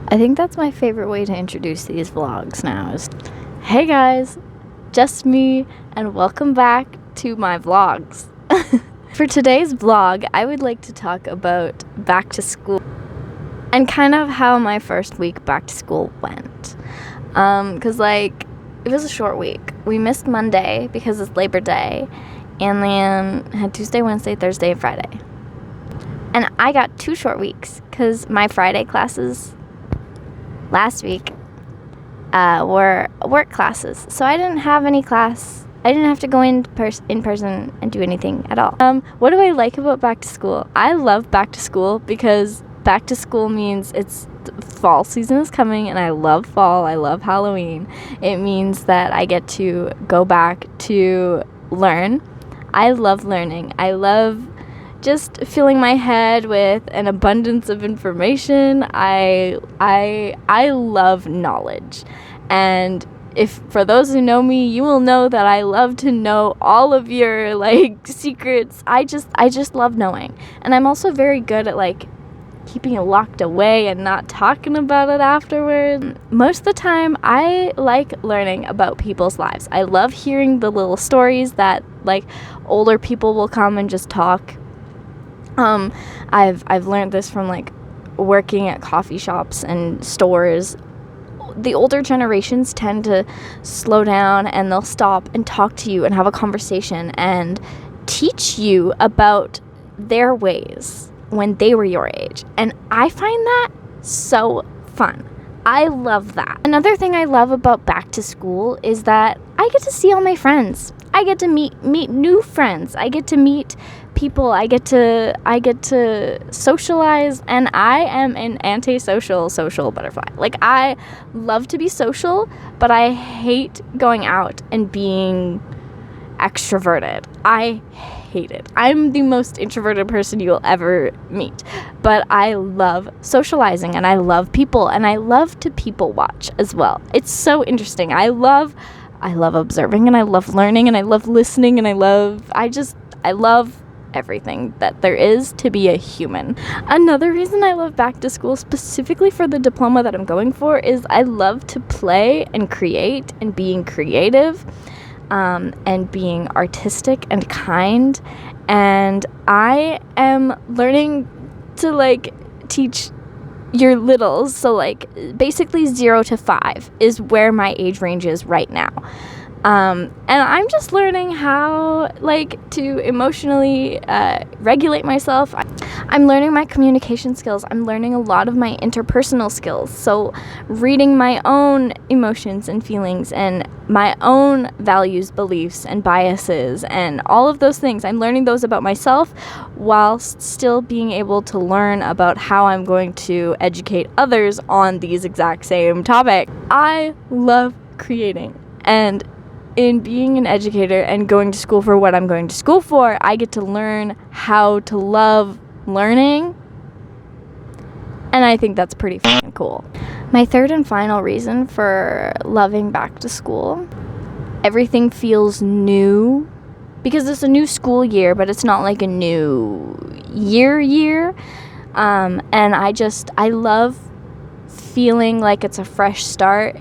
I think that's my favorite way to introduce these vlogs now is, hey guys, just me, and welcome back to my vlogs. For today's vlog, I would like to talk about back to school and kind of how my first week back to school went. Because it was a short week. We missed Monday because it's Labor Day, and then had Tuesday, Wednesday, Thursday, and Friday. And I got 2 short weeks because my Friday classes last week were work classes. So I didn't have any class. I didn't have to go in person and do anything at all. What do I like about back to school? I love back to school because back to school means it's fall season is coming, and I love fall. I love Halloween. It means that I get to go back to learn. I love learning. I love just filling my head with an abundance of information. I love knowledge. And if for those who know me, you will know that I love to know all of your secrets. I just love knowing. And I'm also very good at keeping it locked away and not talking about it afterward. Most of the time, I like learning about people's lives. I love hearing the little stories that older people will come and just talk. I've learned this from working at coffee shops and stores. The older generations tend to slow down, and they'll stop and talk to you and have a conversation and teach you about their ways when they were your age. And I find that so fun. I love that. Another thing I love about back to school is that I get to see all my friends. I get to meet new friends. I get to meet people. I get to socialize, and I am an antisocial social butterfly. I love to be social, but I hate going out and being extroverted. I hate it. I'm the most introverted person you'll ever meet, but I love socializing, and I love people, and I love to people watch as well. It's so interesting. I love observing, and I love learning, and I love listening, and I love everything that there is to be a human. Another reason I love back to school, specifically for the diploma that I'm going for, is I love to play and create and being creative, and being artistic and kind. And I am learning to teach your littles. So basically 0 to 5 is where my age range is right now. And I'm just learning how to emotionally regulate myself. I'm learning my communication skills. I'm learning a lot of my interpersonal skills. So reading my own emotions and feelings and my own values, beliefs, and biases, and all of those things. I'm learning those about myself while still being able to learn about how I'm going to educate others on these exact same topics. I love creating, and in being an educator and going to school for what I'm going to school for, I get to learn how to love learning, and I think that's pretty fucking cool. My third and final reason for loving back to school, everything feels new because it's a new school year, but it's not a new year. And I love feeling like it's a fresh start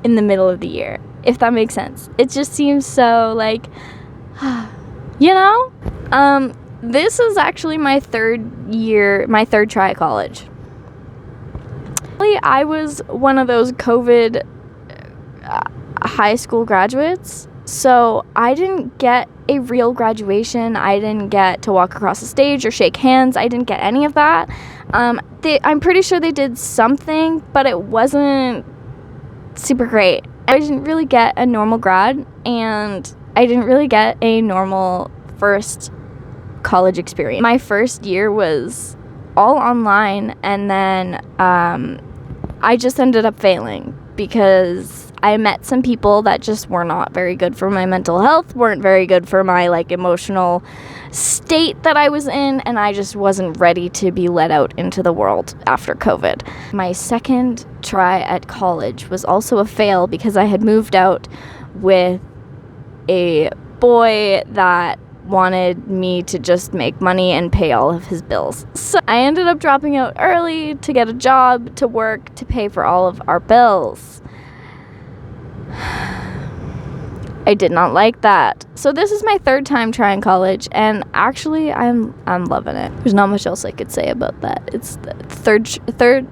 in the middle of the year, if that makes sense. It just seems so this is actually my third try at college. I was one of those COVID high school graduates, so I didn't get a real graduation. I didn't get to walk across the stage or shake hands. I didn't get any of that. I'm pretty sure they did something, but it wasn't super great. I didn't really get a normal grad, and I didn't really get a normal first college experience. My first year was all online, and then I just ended up failing because I met some people that just were not very good for my mental health, weren't very good for my emotional state that I was in, and I just wasn't ready to be let out into the world after COVID. My second try at college was also a fail because I had moved out with a boy that wanted me to just make money and pay all of his bills. So I ended up dropping out early to get a job, to work, to pay for all of our bills. I did not like that. So this is my third time trying college, and actually I'm loving it. There's not much else I could say about that. It's the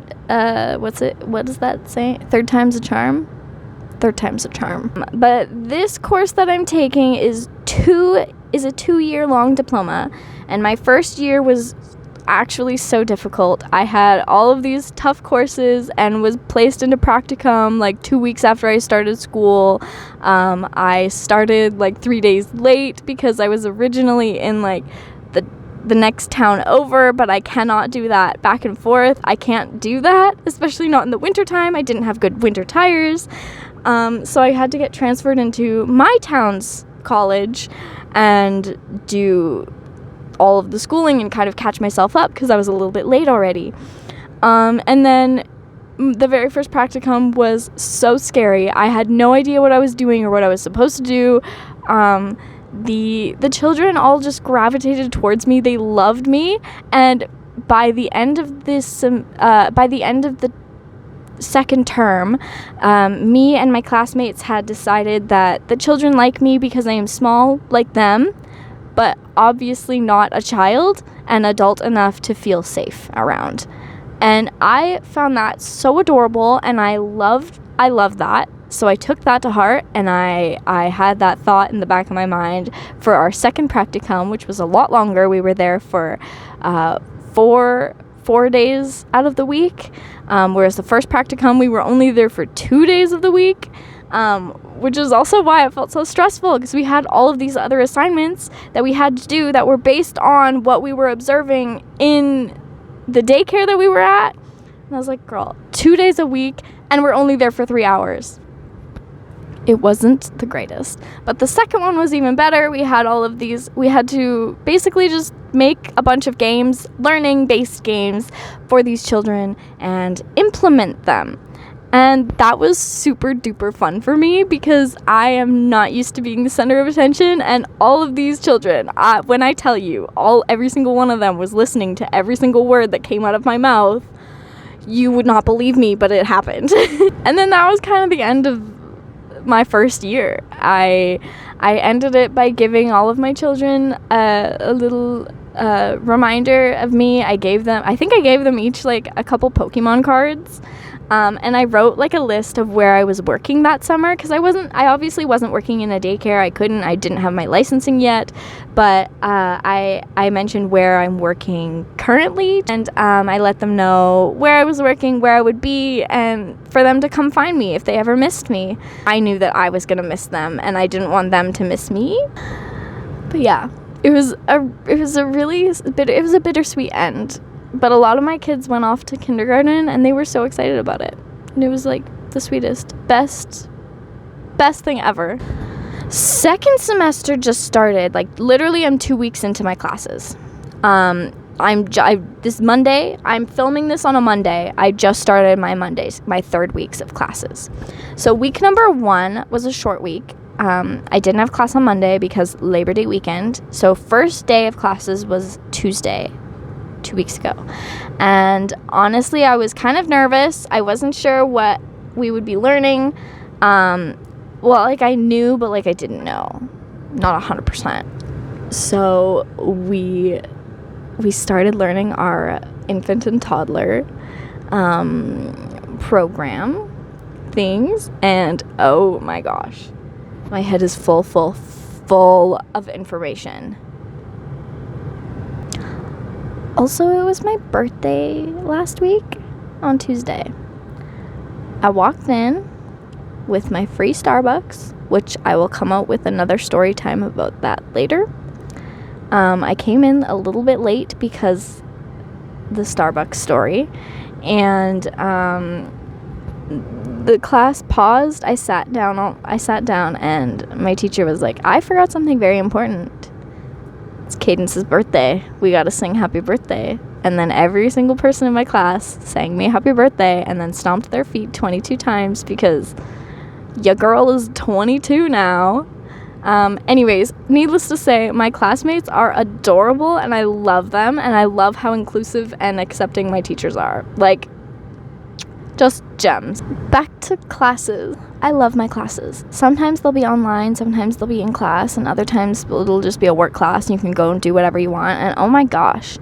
what does that say? Third time's a charm? Third time's a charm. But this course that I'm taking is a 2-year long diploma, and my first year was actually so difficult. I had all of these tough courses and was placed into practicum like 2 weeks after I started school. I started like 3 days late because I was originally in like the next town over, but I cannot do that back and forth. I can't do that, especially not in the wintertime. I didn't have good winter tires. So I had to get transferred into my town's college and do all of the schooling and kind of catch myself up because I was a little bit late already. And then the very first practicum was so scary. I had no idea what I was doing or what I was supposed to do. The children all just gravitated towards me. They loved me, and by the end of the second term, me and my classmates had decided that the children like me because I am small like them, but obviously not a child and adult enough to feel safe around. And I found that so adorable, and I loved that. So I took that to heart, and I had that thought in the back of my mind for our second practicum, which was a lot longer. We were there for 4 days out of the week, whereas the first practicum we were only there for 2 days of the week, which is also why it felt so stressful, because we had all of these other assignments that we had to do that were based on what we were observing in the daycare that we were at. And I was like, girl, 2 days a week, and we're only there for 3 hours. It wasn't the greatest. But the second one was even better. We had to basically just make a bunch of games, learning-based games for these children and implement them. And that was super duper fun for me because I am not used to being the center of attention, and all of these children, when I tell you, every single one of them was listening to every single word that came out of my mouth. You would not believe me, but it happened. And then that was kind of the end of my first year. I ended it by giving all of my children a little reminder of me. I think I gave them each like a couple Pokemon cards. And I wrote like a list of where I was working that summer, because I obviously wasn't working in a daycare. I didn't have my licensing yet, but I mentioned where I'm working currently, and I let them know where I was working, where I would be, and for them to come find me if they ever missed me. I knew that I was gonna miss them, and I didn't want them to miss me. But yeah, it was a bittersweet end. But a lot of my kids went off to kindergarten, and they were so excited about it. And it was like the sweetest, best thing ever. Second semester just started. Like literally, I'm 2 weeks into my classes. This Monday, I'm filming this on a Monday. I just started my 3rd weeks of classes. So week number 1 was a short week. I didn't have class on Monday because Labor Day weekend. So first day of classes was Tuesday, 2 weeks ago. And honestly, I was kind of nervous. I wasn't sure what we would be learning. I knew, but I didn't know. Not 100%. So we started learning our infant and toddler program things, and oh my gosh, my head is full of information. Also, it was my birthday last week on Tuesday. I walked in with my free Starbucks, which I will come out with another story time about that later. I came in a little bit late because the Starbucks story, and the class paused. I sat down, and my teacher was like, I forgot something very important. It's Cadence's birthday. We gotta sing happy birthday. And then every single person in my class sang me happy birthday and then stomped their feet 22 times because your girl is 22 now. Anyways, needless to say, my classmates are adorable and I love them, and I love how inclusive and accepting my teachers are. Like, just gems. Back to classes. I love my classes. Sometimes they'll be online, sometimes they'll be in class, and other times it'll just be a work class and you can go and do whatever you want. And oh my gosh,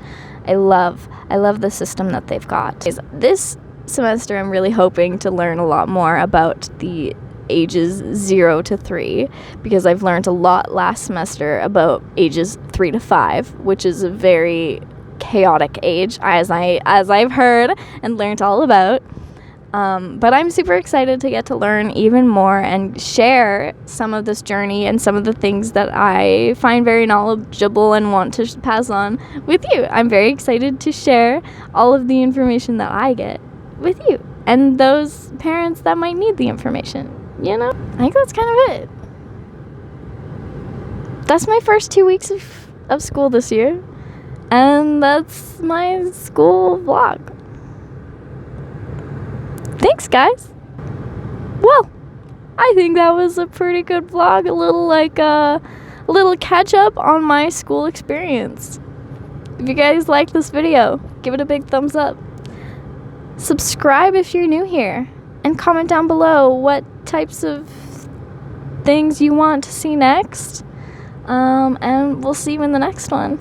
I love the system that they've got. This semester I'm really hoping to learn a lot more about the ages 0 to 3, because I've learned a lot last semester about ages 3 to 5, which is a very chaotic age, as I've heard and learned all about. But I'm super excited to get to learn even more and share some of this journey and some of the things that I find very knowledgeable and want to pass on with you. I'm very excited to share all of the information that I get with you and those parents that might need the information, you know? I think that's kind of it. That's my first 2 weeks of school this year, and that's my school vlog. Thanks, guys. Well, I think that was a pretty good vlog. A little catch up on my school experience. If you guys like this video, give it a big thumbs up. Subscribe if you're new here, and comment down below what types of things you want to see next. And we'll see you in the next one.